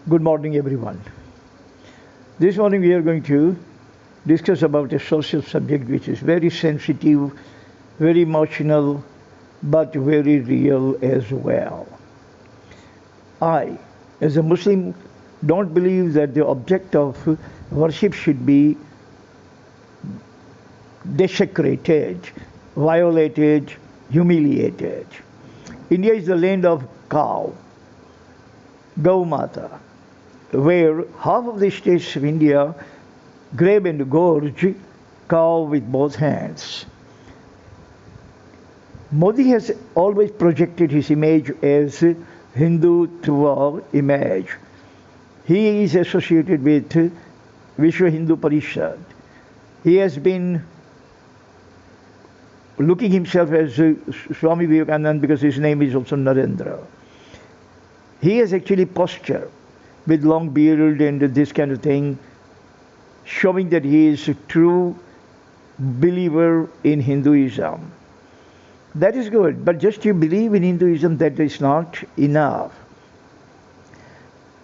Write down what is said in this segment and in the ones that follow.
Good morning, everyone. This morning we are going to discuss about a social subject which is very sensitive, very emotional, but very real as well. I, as a Muslim, don't believe that the object of worship should be desecrated, violated, humiliated. India is the land of cow, Gau Mata, where half of the states of India grab and gorge cow with both hands. Modi has always projected his image as Hindutva image. He is associated with Vishwa Hindu Parishad. He has been looking himself as Swami Vivekananda because his name is also Narendra. He has actually postured with long beard and this kind of thing, showing that he is a true believer in Hinduism. That is good, but just to believe in Hinduism, that is not enough.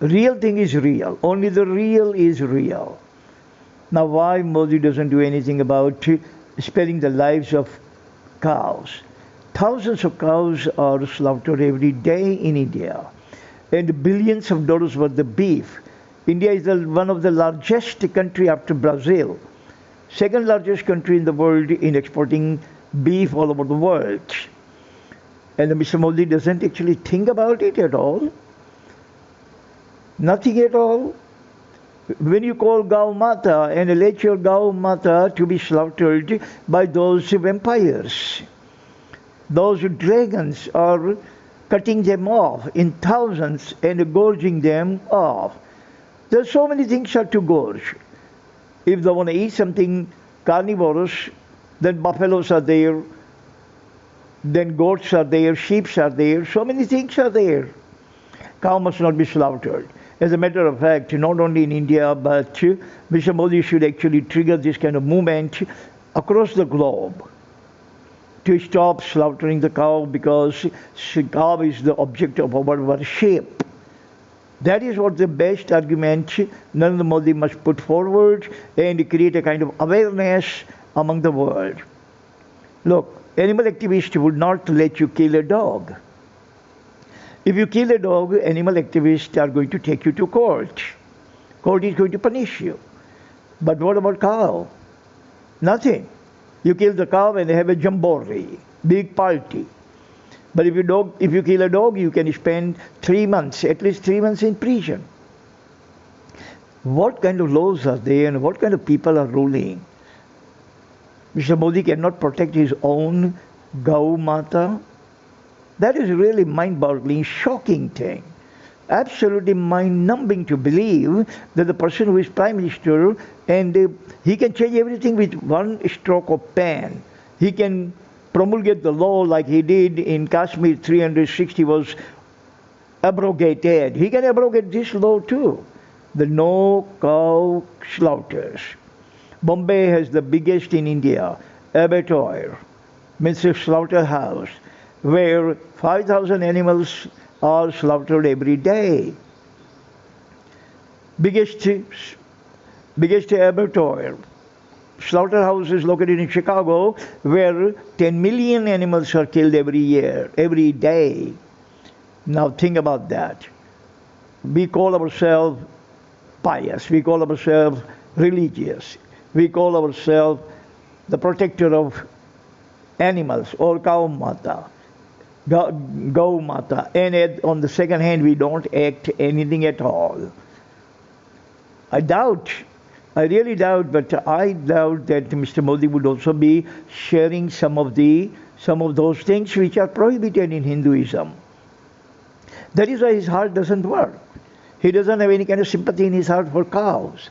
Real thing is real. Only the real is real. Now, why Modi doesn't do anything about sparing the lives of cows? Thousands of cows are slaughtered every day in India, and billions of dollars worth of beef. India is one of the largest country after Brazil, second largest country in the world in exporting beef all over the world. And Mr. Modi doesn't actually think about it at all. Nothing at all. When you call Gau Mata and let your Gau Mata to be slaughtered by those vampires, those dragons are cutting them off in thousands and gorging them off. There are so many things are to gorge. If they want to eat something carnivorous, then buffaloes are there, then goats are there, sheep are there, so many things are there. Cow must not be slaughtered. As a matter of fact, not only in India, but Mr. Modi should actually trigger this kind of movement across the globe to stop slaughtering the cow, because cow is the object of our worship. That is what the best argument Narendra Modi must put forward and create a kind of awareness among the world. Look, animal activists would not let you kill a dog. If you kill a dog, animal activists are going to take you to court. Court is going to punish you. But what about cow? Nothing. You kill the cow and they have a jamboree, big party. But if you kill a dog, you can spend 3 months, at least 3 months in prison. What kind of laws are there and what kind of people are ruling? Mr. Modi cannot protect his own Gau Mata. That is really mind-boggling, shocking thing. Absolutely mind-numbing to believe that the person who is Prime Minister and he can change everything with one stroke of pen. He can promulgate the law like he did in Kashmir. 360 was abrogated. He can abrogate this law too. The no cow slaughters. Bombay has the biggest in India abattoir, means a slaughterhouse, where 5,000 animals are slaughtered every day. Biggest abattoir, slaughterhouse is located in Chicago, where 10 million animals are killed every year, every day. Now think about that. We call ourselves pious, we call ourselves religious, we call ourselves the protector of animals or cow mata, Gau Mata, and on the second hand we don't act anything at all. I really doubt, but I doubt that Mr. Modi would also be sharing some of those things which are prohibited in Hinduism. That is why his heart doesn't work. He doesn't have any kind of sympathy in his heart for cows.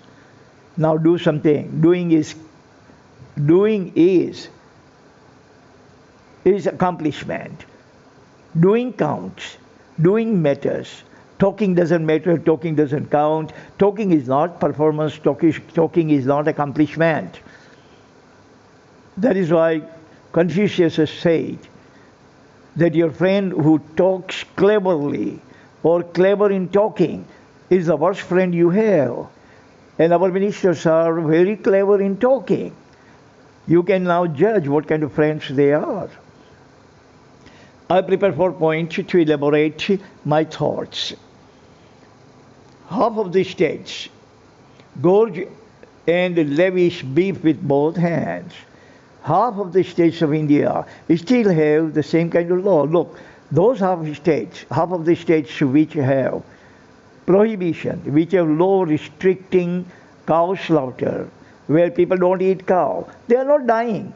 Now do something. Doing is accomplishment. Doing counts. Doing matters. Talking doesn't matter. Talking doesn't count. Talking is not performance. Talking is not accomplishment. That is why Confucius has said that your friend who talks cleverly or clever in talking is the worst friend you have. And our ministers are very clever in talking. You can now judge what kind of friends they are. I prepare 4 points to elaborate my thoughts. Half of the states gorge and lavish beef with both hands. Half of the states of India still have the same kind of law. Look, those half of the states which have prohibition, which have law restricting cow slaughter, where people don't eat cow, they are not dying.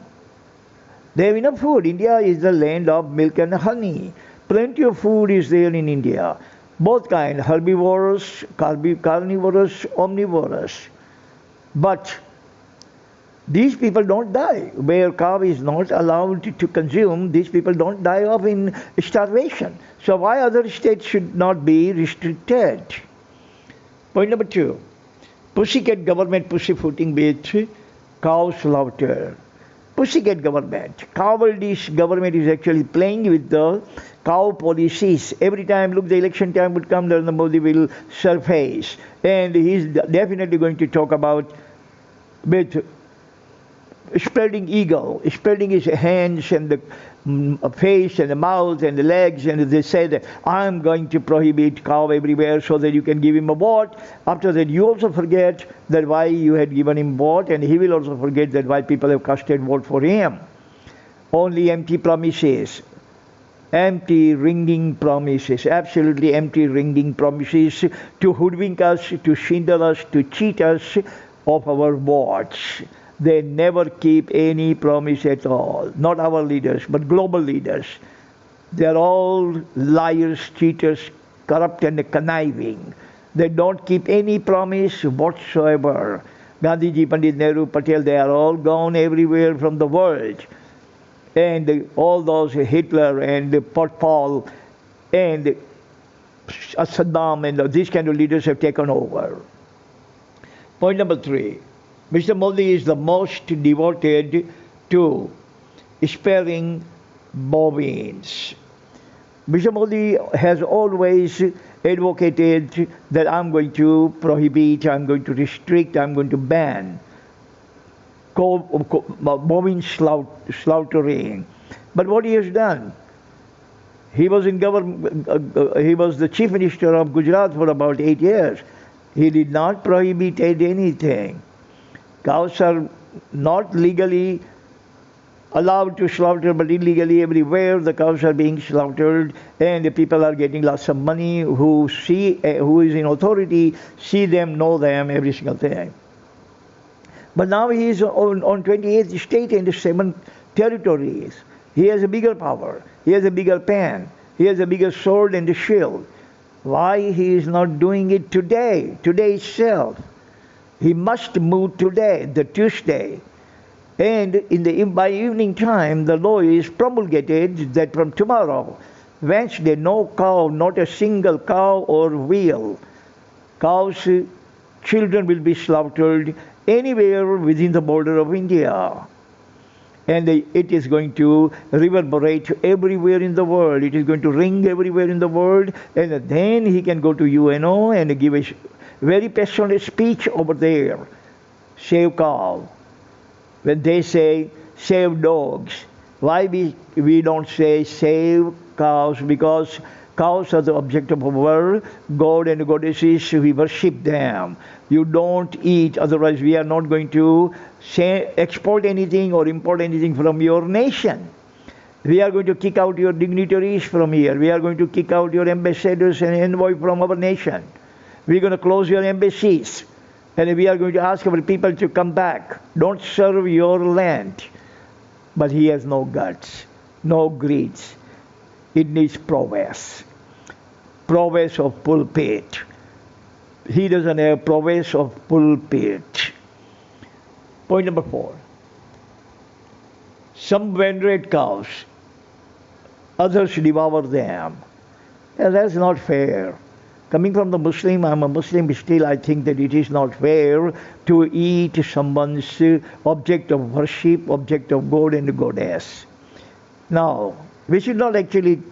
They have enough food. India is the land of milk and honey. Plenty of food is there in India. Both kind, herbivorous, carnivorous, omnivorous. But these people don't die. Where cow is not allowed to consume, these people don't die of in starvation. So why other states should not be restricted? Point number 2. Pussycat government pussyfooting with cow slaughter. Pussycat government. Cowardice government is actually playing with the cow policies. Every time, look, the election time would come, Narendra Modi will surface. And he's definitely going to talk about with spreading eagle, spreading his hands and the face and the mouth and the legs, and they said, I'm going to prohibit cow everywhere so that you can give him a vote. After that, you also forget that why you had given him vote, and he will also forget that why people have casted vote for him. Only empty promises. Empty ringing promises, absolutely empty ringing promises to hoodwink us, to swindle us, to cheat us of our votes. They never keep any promise at all. Not our leaders, but global leaders. They are all liars, cheaters, corrupt and conniving. They don't keep any promise whatsoever. Gandhiji, Pandit Nehru, Patel, they are all gone everywhere from the world. And all those Hitler and Paul and Saddam and these kind of leaders have taken over. Point number 3. Mr. Modi is the most devoted to sparing bovines. Mr. Modi has always advocated that I'm going to prohibit, I'm going to restrict, I'm going to ban bovine slaughtering. But what he has done, he was in government, he was the chief minister of Gujarat for about 8 years. He did not prohibit anything. Cows are not legally allowed to slaughter, but illegally everywhere the cows are being slaughtered, and the people are getting lots of money who is in authority, see them, know them, every single thing. But now he is on 28th state and 7 territories. He has a bigger power. He has a bigger pen. He has a bigger sword and a shield. Why he is not doing it today itself? He must move today, the Tuesday. And by evening time, the law is promulgated that from tomorrow, Wednesday, no cow, not a single cow or wheel. Cows, children will be slaughtered anywhere within the border of India. And it is going to reverberate everywhere in the world. It is going to ring everywhere in the world. And then he can go to UNO and give a very passionate speech over there. Save cow. When they say save dogs, why we don't say save cows? Because cows are the object of our God and goddesses. We worship them. You don't eat, otherwise we are not going to export anything or import anything from your nation. We are going to kick out your dignitaries from here. We are going to kick out your ambassadors and envoy from our nation. We are going to close your embassies. And we are going to ask our people to come back. Don't serve your land. But he has no guts, no greeds. It needs prowess. Prowess of pulpit. He doesn't have prowess of pulpit. Point number 4. Some venerate cows. Others devour them. And that's not fair. Coming from the Muslim, I'm a Muslim, still I think that it is not fair to eat someone's object of worship, object of God and goddess. Now, we should not actually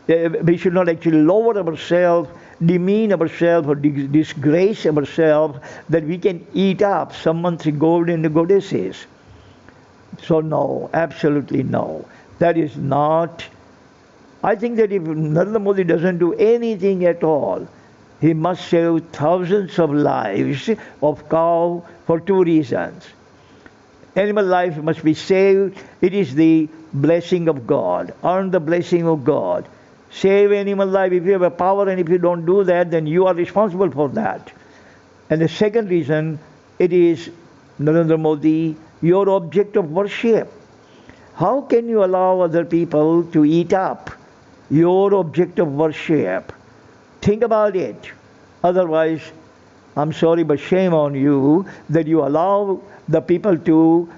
lower ourselves demean ourselves or disgrace ourselves that we can eat up someone's gold and goddesses. So no, absolutely no. That is not. I think that if Narendra Modi doesn't do anything at all, he must save thousands of lives of cow for two reasons. Animal life must be saved. It is the blessing of God. Earn the blessing of God. Save animal life. If you have a power and if you don't do that, then you are responsible for that. And the second reason, it is Narendra Modi, your object of worship. How can you allow other people to eat up your object of worship? Think about it. Otherwise, I'm sorry, but shame on you that you allow the people to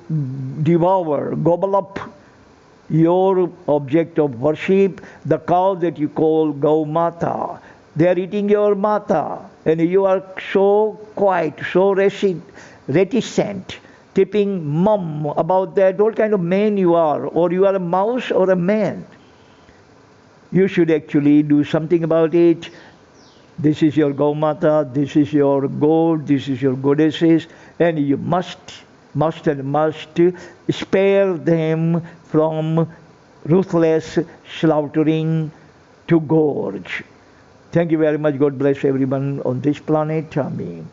devour, gobble up your object of worship, the cow that you call Gau Mata. They are eating your Mata, and you are so quiet, so reticent, tipping mum about that. What kind of man you are, or you are a mouse or a man? You should actually do something about it. This is your Gaumata, this is your gold, this is your goddesses, and you must spare them from ruthless slaughtering to gorge. Thank you very much. God bless everyone on this planet. Amen.